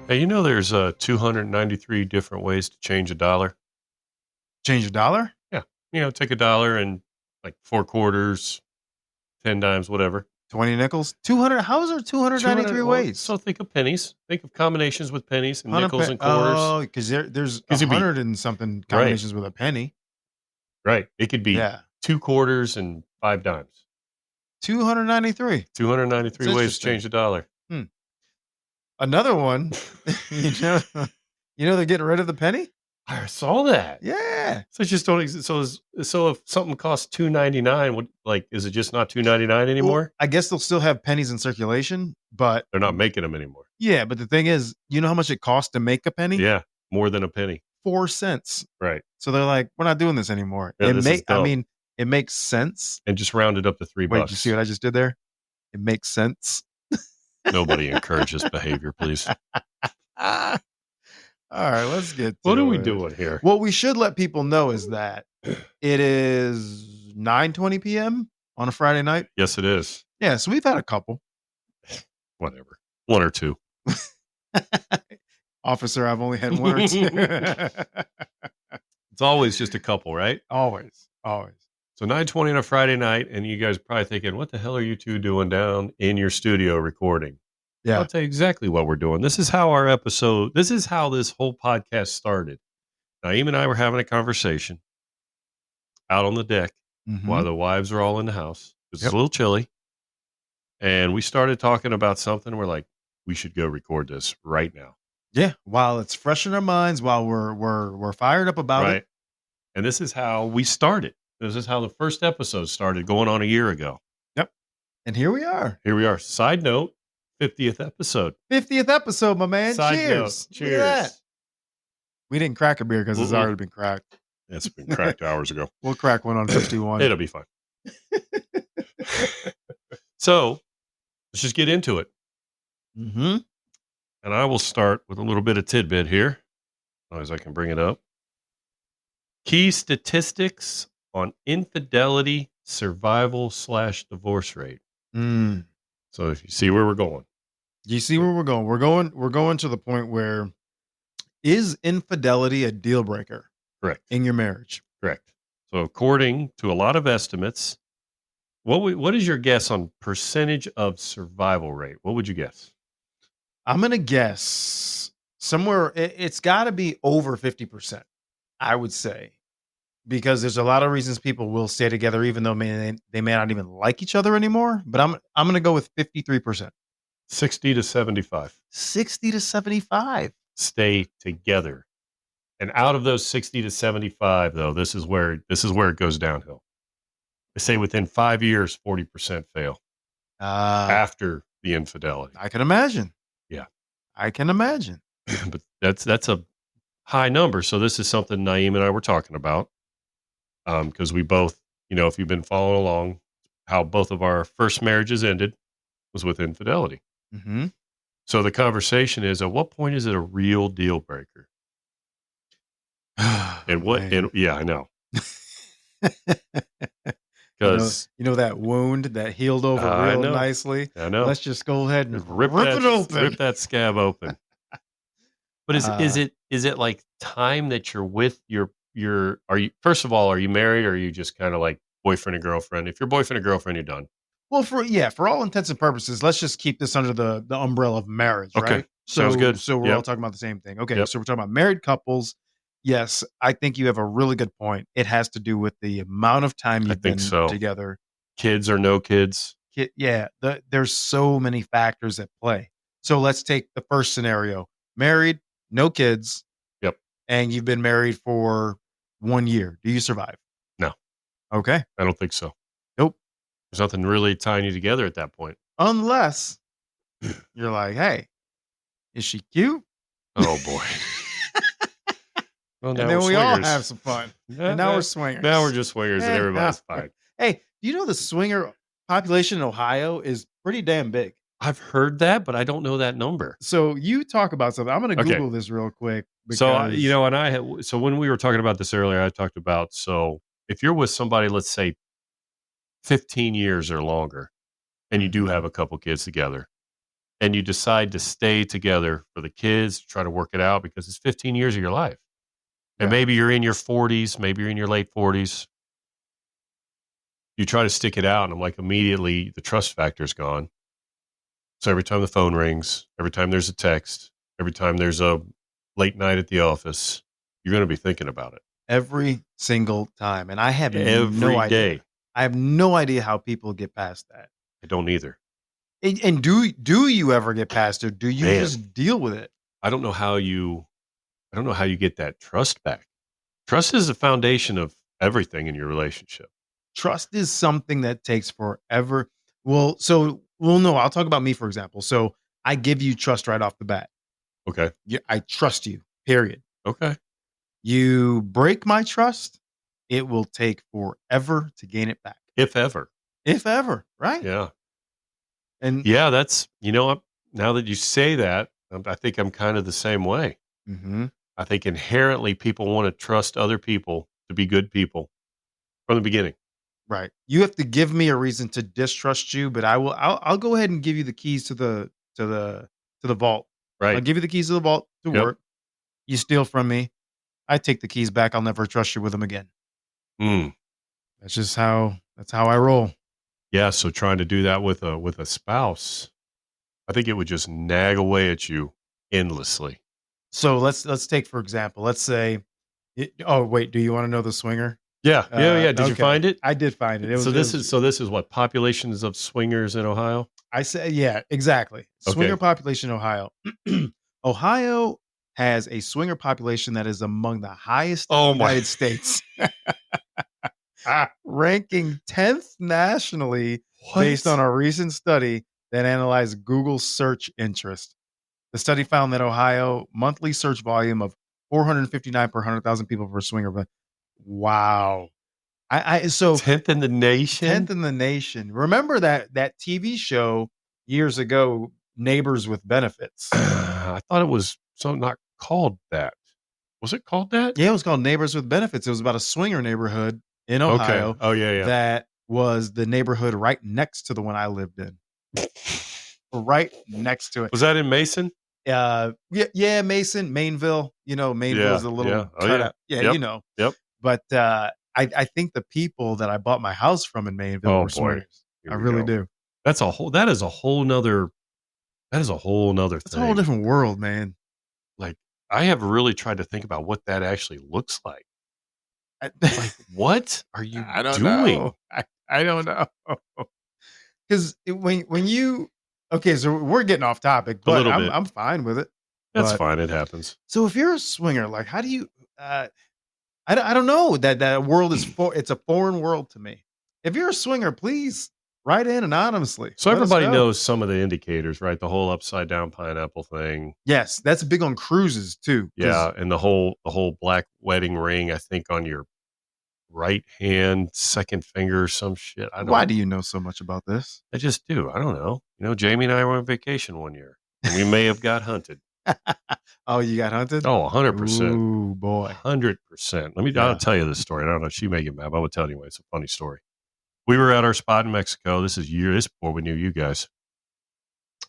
Hey, there's 293 different ways to change a dollar. Change a dollar? Yeah. Take a dollar and like 4 quarters, 10 dimes, whatever. 20 nickels? 200? How is there 293 ways? So think of pennies. Think of combinations with pennies and 100 nickels and quarters. Oh, because there's 'Cause it'd be- 100 and something Right. combinations with a penny. Right. It could be Yeah. 2 quarters and 5 dimes. 293. 293 That's ways to change a dollar. Another one, you know, they're getting rid of the penny? I saw that. Yeah. So it just don't exist. So if something costs $2.99, is it just not $2.99 anymore? Well, I guess they'll still have pennies in circulation, but They're not making them anymore. yeah, but the thing is, you know how much it costs to make a penny? Yeah, more than a penny. 4 cents. Right. So they're like, we're not doing this anymore. Yeah, this is dumb. It makes sense. And just round it up to $3. Wait, you see what I just did there? It makes sense. Nobody encourages behavior, please. All right, let's get to What are we it. doing here? What we should let people know is that it is 9:20 p.m. on a Friday night. Yes, it is. Yeah, so we've had a couple. Whatever. 1 or 2. Officer, I've only had 1 or 2. It's always just a couple, right? Always. So 9:20 on a Friday night, and you guys are probably thinking, what the hell are you two doing down in your studio recording? Yeah. I'll tell you exactly what we're doing. This is how this whole podcast started. Naeem and I were having a conversation out on the deck while the wives are all in the house. It's a little chilly. And we started talking about something. We're like, we should go record this right now. Yeah, while it's fresh in our minds, while we're fired up about it. And this is how we started. This is how the first episode started, going on a year ago. Yep. And here we are. Side note, 50th episode. 50th episode, my man. Cheers. Cheers. Look at that. We didn't crack a beer because it's already been cracked. It's been cracked hours ago. We'll crack one on 51. It'll be fine. So let's just get into it. Mm-hmm. And I will start with a little bit of tidbit here, as long as I can bring it up. Key statistics on infidelity, survival/divorce rate. So if you see where we're going. You see where we're going. We're going to the point where, is infidelity a deal breaker? Correct. In your marriage? Correct. So according to a lot of estimates, what is your guess on percentage of survival rate? What would you guess? I'm going to guess somewhere, it's got to be over 50%, I would say. Because there's a lot of reasons people will stay together, even though they may not even like each other anymore. But I'm going to go with 53%. 60 to 75. 60 to 75. Stay together. And out of those 60 to 75, though, this is where it goes downhill. They say within 5 years, 40% fail after the infidelity. I can imagine. Yeah, I can imagine. But that's a high number. So this is something Naeem and I were talking about. Because we both, if you've been following along, how both of our first marriages ended was with infidelity. Mm-hmm. So the conversation is, at what point is it a real deal breaker? And what? And yeah, I know. Because that wound that healed over real nicely. I know. Let's just go ahead and rip it open. Rip that scab open. But is it like time that you're with are you, first of all, are you married, or are you just kind of like boyfriend and girlfriend? If you're boyfriend and girlfriend, you're done. Well, for all intents and purposes, let's just keep this under the umbrella of marriage, okay. Right? Sounds good. So we're all talking about the same thing. Okay, So we're talking about married couples. Yes, I think you have a really good point. It has to do with the amount of time you've been together. Kids or no kids. There's so many factors at play. So let's take the first scenario. Married, no kids. Yep. And you've been married for 1 year. Do you survive? No. Okay. I don't think so. Nope. There's nothing really tying you together at that point. Unless you're like, hey, is she cute? Oh, boy. Well, and then we all have some fun. And now we're swingers. Now we're just swingers and everybody's fine. Hey, do you know the swinger population in Ohio is pretty damn big? I've heard that, but I don't know that number. So you talk about something. I'm going to Google this real quick. So, so when we were talking about this earlier, I talked about, so if you're with somebody, let's say 15 years or longer, and you do have a couple kids together, and you decide to stay together for the kids, try to work it out because it's 15 years of your life. And maybe you're in your 40s, maybe you're in your late 40s. You try to stick it out, and I'm like, immediately the trust factor is gone. So every time the phone rings, every time there's a text, every time there's a late night at the office, you're going to be thinking about it. Every single time. And I have Every no idea. day. I have no idea how people get past that. I don't either. And do you ever get past it? Do you just deal with it? I don't know how you get that trust back. Trust is the foundation of everything in your relationship. Trust is something that takes forever. No, I'll talk about me, for example. So I give you trust right off the bat. Okay. I trust you, period. Okay. You break my trust, it will take forever to gain it back. If ever. If ever, right? Yeah. And yeah, that's, now that you say that, I think I'm kind of the same way. Mm-hmm. I think inherently people want to trust other people to be good people from the beginning. Right. You have to give me a reason to distrust you, but I'll go ahead and give you the keys to the vault. Right. I'll give you the keys to the vault to work. You steal from me, I take the keys back. I'll never trust you with them again. That's how I roll. Yeah. So trying to do that with a spouse, I think it would just nag away at you endlessly. So let's take, for example, let's say, do you want to know the swinger? Yeah. Did you find it? I did find it. This is what populations of swingers in Ohio? I said, yeah, exactly. Swinger population in Ohio. Ohio has a swinger population that is among the highest in the United States. Ranking 10th nationally based on a recent study that analyzed Google search interest. The study found that Ohio monthly search volume of 459 per 100,000 people for swinger. Wow. So 10th in the nation. 10th in the nation. Remember that TV show years ago, Neighbors with Benefits? I thought it was not called that. Was it called that? Yeah, it was called Neighbors with Benefits. It was about a swinger neighborhood in Ohio. Okay. Oh yeah. That was the neighborhood right next to the one I lived in. Right next to it. Was that in Mason? Yeah, Mason, Mainville. Mainville is a little cutout. Yep. Yep. But I think the people that I bought my house from in Mainville were swingers. I really do. That is a whole nother thing. It's a whole different world, man. Like, I have really tried to think about what that actually looks like. Like, what are you doing? I don't know. Because when you so we're getting off topic, but I'm fine with it. That's fine. It happens. So if you're a swinger, like, how do you? I don't know. That world is it's a foreign world to me. If you're a swinger, please write in anonymously. So everybody knows some of the indicators, right? The whole upside down pineapple thing. Yes, that's big on cruises too. Yeah, and the whole black wedding ring, I think, on your right hand, second finger, or some shit. Why do you know so much about this? I just do. I don't know. Jamie and I were on vacation one year, and we may have got hunted. Oh, you got hunted? Oh, 100%. Ooh, boy. 100%. I'll tell you this story. I don't know. She may get mad, but I'm going to tell it anyway. It's a funny story. We were at our spot in Mexico. This is before we knew you guys.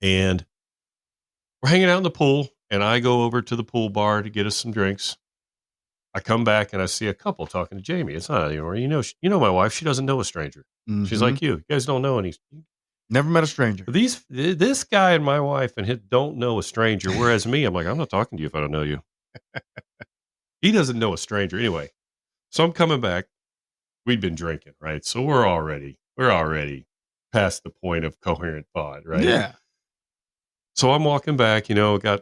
And we're hanging out in the pool, and I go over to the pool bar to get us some drinks. I come back, and I see a couple talking to Jamie. It's not anymore. You know my wife. She doesn't know a stranger. Mm-hmm. She's like you. You guys don't know any. Never met a stranger. This guy and my wife and don't know a stranger. Whereas me, I'm like, I'm not talking to you if I don't know you. He doesn't know a stranger anyway. So I'm coming back. We'd been drinking, right? So we're already past the point of coherent thought, right? Yeah. So I'm walking back, got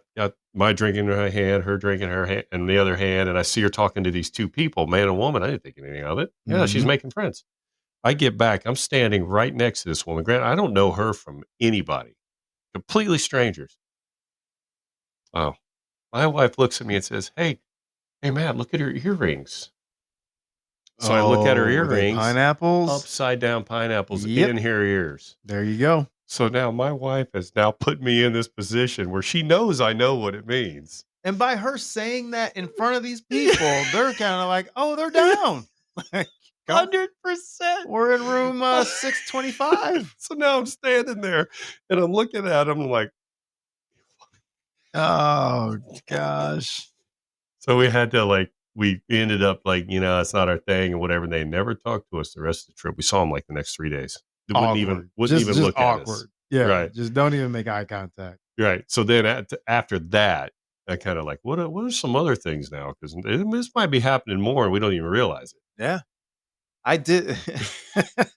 my drink in my hand, her drink in her hand, and the other hand, and I see her talking to these two people, man and woman. I didn't think anything of it. Yeah, she's making friends. I get back. I'm standing right next to this woman. Granted, I don't know her from anybody. Completely strangers. Oh, my wife looks at me and says, Hey, Matt, look at her earrings. So I look at her earrings. Pineapples? Upside down pineapples in her ears. There you go. So now my wife has now put me in this position where she knows I know what it means. And by her saying that in front of these people, they're kind of like, oh, they're down. 100%. We're in room 625. So now I'm standing there and I'm looking at them like, Oh gosh. So we had to we ended up it's not our thing and whatever. And they never talked to us the rest of the trip. We saw them like the next 3 days. They Awkward. wouldn't even Just look at us. awkward. Yeah. Right. Just don't even make eye contact. Right. So then after that, I kind of what are some other things now? Because this might be happening more and we don't even realize it. Yeah. I did.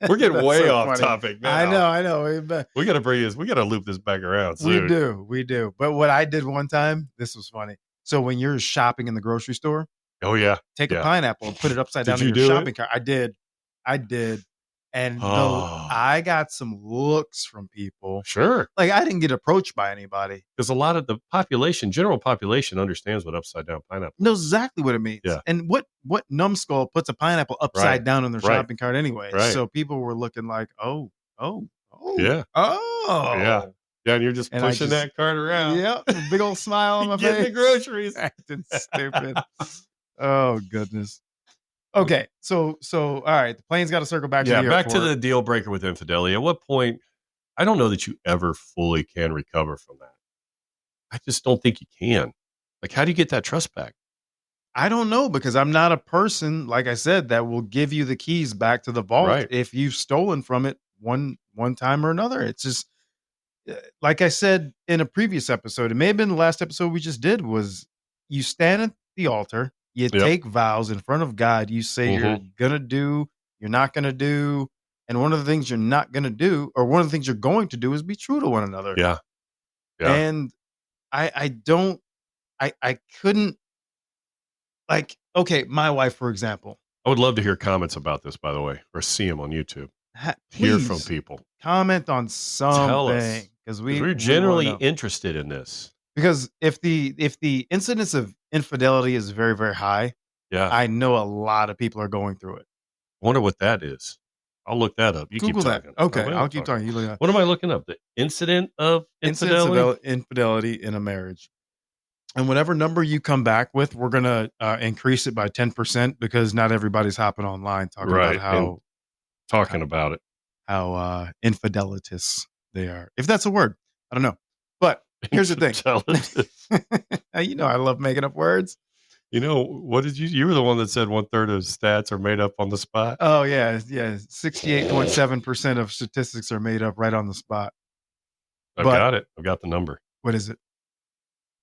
We're getting way off topic now. I know. We got to loop this back around soon. We do. But what I did one time, this was funny. So when you're shopping in the grocery store, oh yeah, take a pineapple and put it upside down in your shopping cart. I did. And I got some looks from people. Sure. Like I didn't get approached by anybody. Because a lot of the general population understands what upside down pineapple knows exactly what it means. Yeah. And what numbskull puts a pineapple upside down in their shopping cart anyway. Right. So people were looking like, oh. Yeah. Oh. Yeah. Yeah, and you're just pushing that cart around. Yep. Big old smile on my face. Getting the groceries. Acting stupid. Oh, goodness. Okay. So all right. The plane's got to circle back to the airport. Back to the deal breaker with infidelity. At what point, I don't know that you ever fully can recover from that. I just don't think you can. Like, how do you get that trust back? I don't know, because I'm not a person, like I said, that will give you the keys back to the vault if you've stolen from it one time or another. It's just, like I said in a previous episode, it may have been the last episode we just did, was you stand at the altar, you take vows in front of God, you say you're going to do, you're not going to do, and one of the things you're not going to do, or one of the things you're going to do, is be true to one another. Yeah. And I couldn't, like, okay, my wife, for example. I would love to hear comments about this, by the way, or see them on YouTube. Hear from people. Comment on something. Tell us. Because we're generally interested in this. Because if the incidence of infidelity is very, very high, I know a lot of people are going through it. I wonder what that is. I'll look that up. You Google keep talking. That. Okay, I'll keep talking. You look. What am I looking up? The incidence of infidelity in a marriage. And whatever number you come back with, we're going to increase it by 10%, because not everybody's hopping online talking about how infidelitous they are. If that's a word, I don't know. But here's the thing. I love making up words. What did you were the one that said 1/3 of stats are made up on the spot. Oh yeah. 68.7% of statistics are made up right on the spot. Got it. I've got the number. What is it?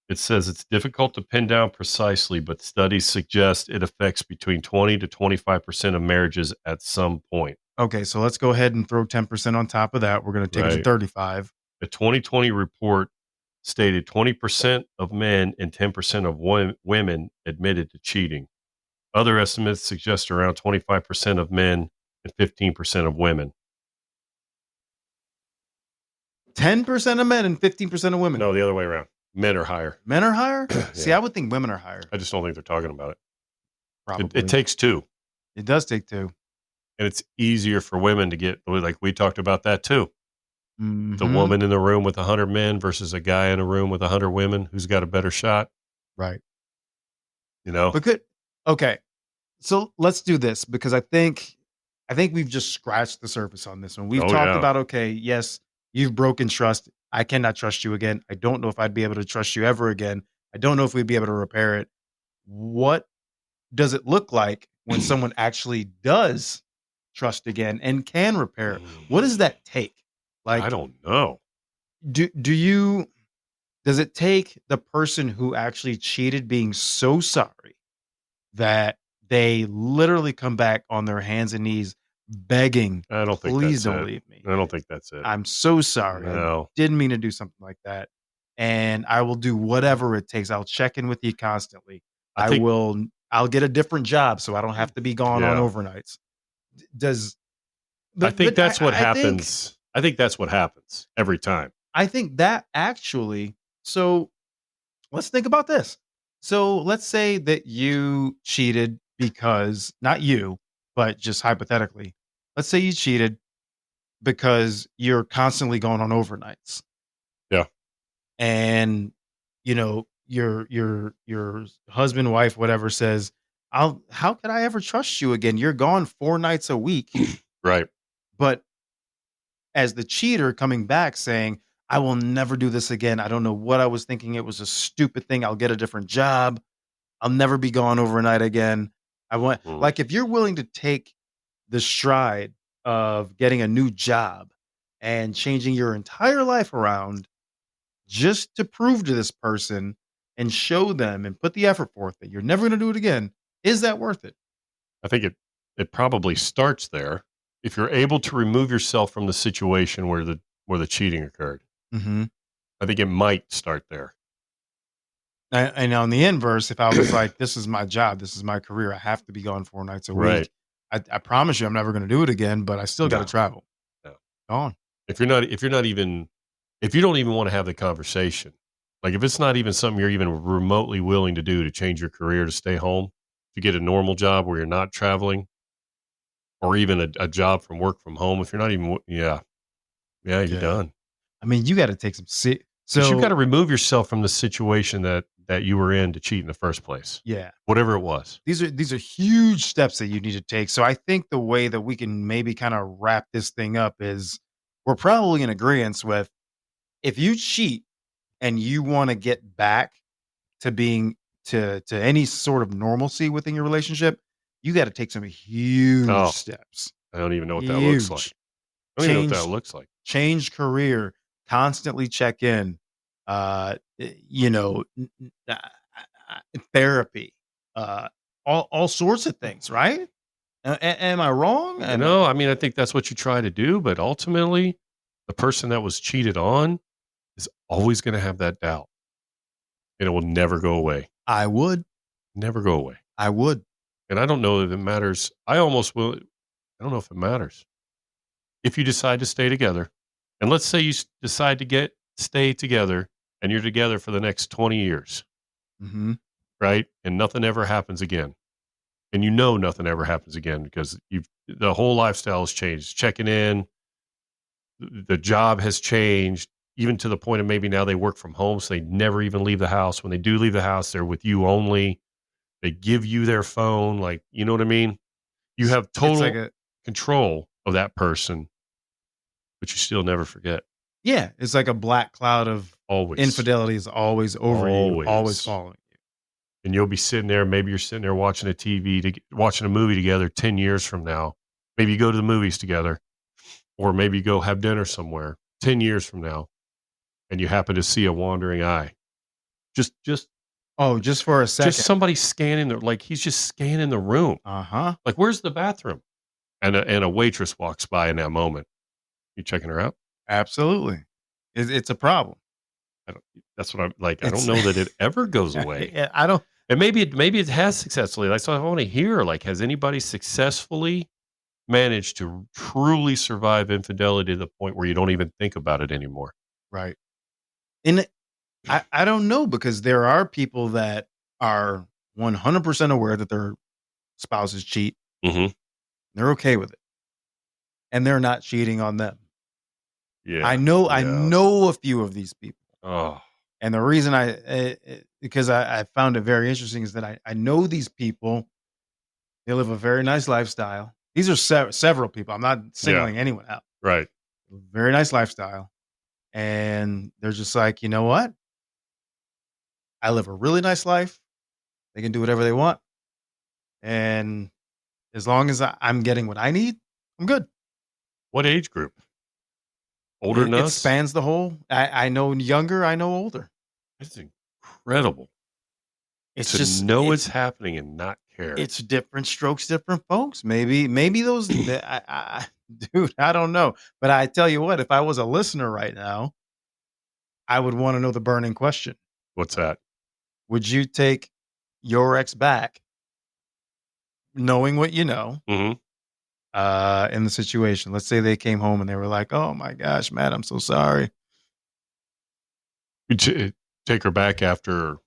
It says it's difficult to pin down precisely, but studies suggest it affects between 20 to 25% of marriages at some point. Okay, so let's go ahead and throw 10% on top of that. We're going to take it to 35. A 2020 report stated 20% of men and 10% of women admitted to cheating. Other estimates suggest around 25% of men and 15% of women. 10% of men and 15% of women? No, the other way around. Men are higher. Men are higher? See, I would think women are higher. I just don't think they're talking about it. Probably. It takes two. It does take two. And it's easier for women to get, like we talked about that too. Mm-hmm. The woman in the room with 100 men versus a guy in a room with 100 women, who's got a better shot. Right. But okay. So let's do this, because I think we've just scratched the surface on this one. We've talked about, okay, yes, you've broken trust. I cannot trust you again. I don't know if I'd be able to trust you ever again. I don't know if we'd be able to repair it. What does it look like when someone actually does trust again and can repair it? What does that take? Like, I don't know. Does it take the person who actually cheated being so sorry that they literally come back on their hands and knees begging, I don't think please don't leave me. I don't think that's it. I'm so sorry. No. I didn't mean to do something like that. And I will do whatever it takes. I'll check in with you constantly. I'll get a different job so I don't have to be gone on overnights. I think that's what happens. I think that's what happens every time. I think that actually, so let's think about this. So let's say that you cheated because, not you, but just hypothetically, let's say you cheated because you're constantly going on overnights. Yeah. And, your husband, wife, whatever says, how could I ever trust you again? You're gone 4 nights a week. Right. But as the cheater coming back saying, I will never do this again. I don't know what I was thinking. It was a stupid thing. I'll get a different job. I'll never be gone overnight again. I want, like, if you're willing to take the stride of getting a new job and changing your entire life around just to prove to this person and show them and put the effort forth that you're never going to do it again, is that worth it? I think it probably starts there. If you're able to remove yourself from the situation where the cheating occurred, Mm-hmm. I think it might start there. And on the inverse, if I was like, this is my job, this is my career, I have to be gone 4 nights a Right. week. I promise you I'm never going to do it again, but I still got to travel. No. Gone. If you don't even want to have the conversation, like if it's not even something you're even remotely willing to do to change your career, to stay home, to get a normal job where you're not traveling, or even a job from work from home, if you're not even, you're done. I mean, you got to take some So so you've got to remove yourself from the situation that you were in to cheat in the first place. Yeah. Whatever it was. These are huge steps that you need to take. So I think the way that we can maybe kind of wrap this thing up is we're probably in agreement with, if you cheat and you want to get back to being to any sort of normalcy within your relationship, you got to take some huge steps. I don't even know what that looks like. I don't even know what that looks like. Change career, constantly check in, therapy, all sorts of things, right? Am I wrong? No, I mean, I think that's what you try to do, but ultimately, the person that was cheated on is always going to have that doubt, and it will never go away. I would never go away. I would, and I don't know that it matters. I almost will. I don't know if it matters if you decide to stay together, and let's say you decide to stay together, and you're together for the next 20 years, right? And nothing ever happens again. And nothing ever happens again because the whole lifestyle has changed. Checking in, the job has changed, even to the point of maybe now they work from home, so they never even leave the house. When they do leave the house, they're with you only. They give you their phone, like, you know what I mean? You have total control of that person, but you still never forget. Yeah, it's like a black cloud of infidelity is always over you, always following you. And you'll be sitting there, maybe you're sitting there watching watching a movie together 10 years from now. Maybe you go to the movies together, or maybe you go have dinner somewhere 10 years from now, and you happen to see a wandering eye. Just for a second. Just somebody scanning he's just scanning the room. Like, where's the bathroom? And a waitress walks by in that moment. You checking her out? Absolutely. It's a problem. That's what I'm like. I don't know that it ever goes away. Yeah, I don't. And maybe it has successfully. So I want to hear, has anybody successfully managed to truly survive infidelity to the point where you don't even think about it anymore? Right. And I don't know, because there are people that are 100% aware that their spouses cheat. Mm-hmm. They're okay with it, and they're not cheating on them. Yeah, I know a few of these people. Oh, and the reason because I found it very interesting is that I know these people. They live a very nice lifestyle. These are several people. I'm not singling anyone out. Right. Very nice lifestyle. And they're just like, you know what? I live a really nice life. They can do whatever they want. And as long as I'm getting what I need, I'm good. What age group? Older than us? It spans the whole. I know younger. I know older. It's incredible. It's just know it's happening and not care. It's different strokes, different folks. Maybe those. Dude, I don't know. But I tell you what, if I was a listener right now, I would want to know the burning question. What's that? Would you take your ex back, knowing what you know? Mm-hmm. In the situation, let's say they came home and they were like, "Oh my gosh, Matt, I'm so sorry." You take her back after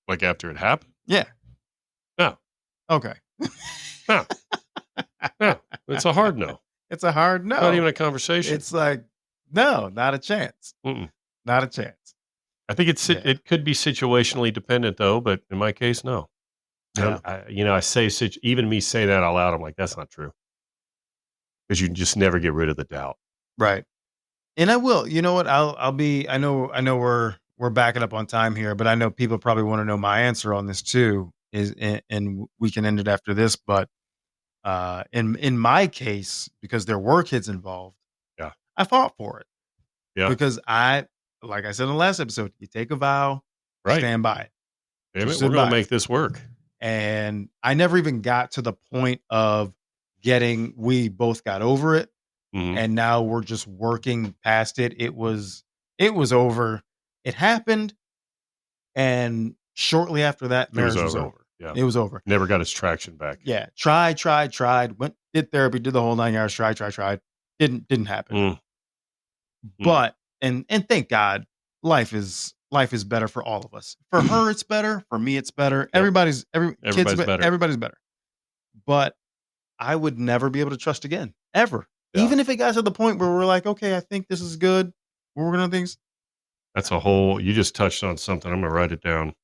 it happened? Yeah. No. Okay. No. No. It's a hard no. It's a hard no. Not even a conversation. It's like, no, not a chance. Mm-mm. Not a chance. I think it could be situationally dependent, though, but in my case, no. Yeah. I say even me say that out loud, I'm like, that's not true. Because you just never get rid of the doubt. Right. And I will. You know what? I'll be. I know we're backing up on time here, but I know people probably want to know my answer on this too. And we can end it after this. But in my case, because there were kids involved, Yeah. I fought for it. Yeah. Because like I said in the last episode, you take a vow, Right. stand by it. Damn it, we're going to make this work. And I never even got to the point of we both got over it. Mm-hmm. And now we're just working past it. It was over. It happened. And shortly after that, marriage was over. Yeah. It was over. Never got his traction back. Yeah. Tried. Did therapy, did the whole 9 yards, tried. Didn't happen. But and thank God, life is better for all of us. For her, it's better. For me, it's better. Yep. Everybody's better. Everybody's better. But I would never be able to trust again, ever. Yeah. Even if it got to the point where we're like, okay, I think this is good. We're working on things. That's you just touched on something. I'm going to write it down.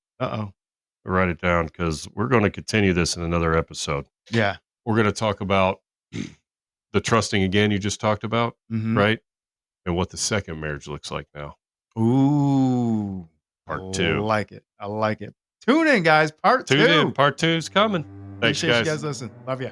Write it down because we're going to continue this in another episode. Yeah. We're going to talk about the trusting again you just talked about, right? And what the second marriage looks like now. Ooh. Part 2. I like it. Tune in, guys. Part 2. Part 2 is coming. Thanks, Appreciate guys. You guys listen. Love you.